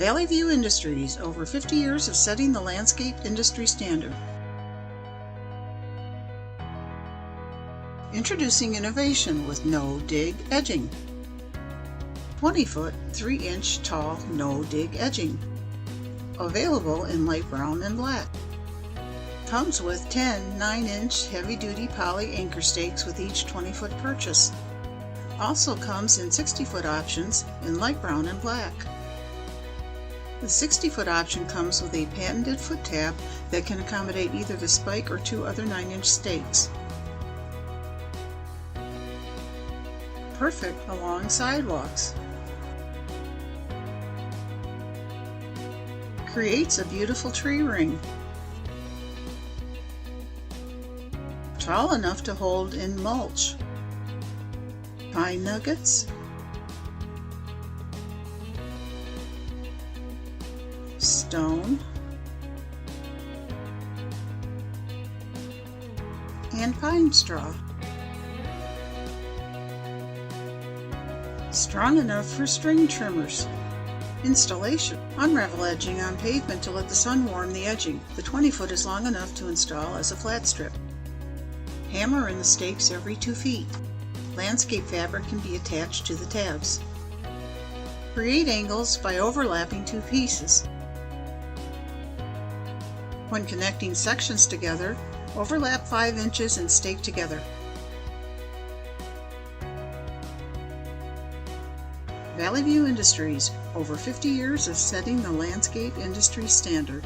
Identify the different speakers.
Speaker 1: Valley View Industries, over 50 years of setting the landscape industry standard. Introducing innovation with no-dig edging. 20-foot, 3-inch tall no-dig edging. Available in light brown and black. Comes with 10 9-inch heavy-duty poly anchor stakes with each 20-foot purchase. Also comes in 60-foot options in light brown and black. The 60-foot option comes with a patented foot tab that can accommodate either the spike or 2 other 9-inch stakes. Perfect along sidewalks. Creates a beautiful tree ring. Tall enough to hold in mulch, pine nuggets, stone, and pine straw. Strong enough for string trimmers. Installation. Unravel edging on pavement to let the sun warm the edging. The 20-foot is long enough to install as a flat strip. Hammer in the stakes every 2 feet. Landscape fabric can be attached to the tabs. Create angles by overlapping 2 pieces. When connecting sections together, overlap 5 inches and stake together. Valley View Industries, over 50 years of setting the landscape industry standard.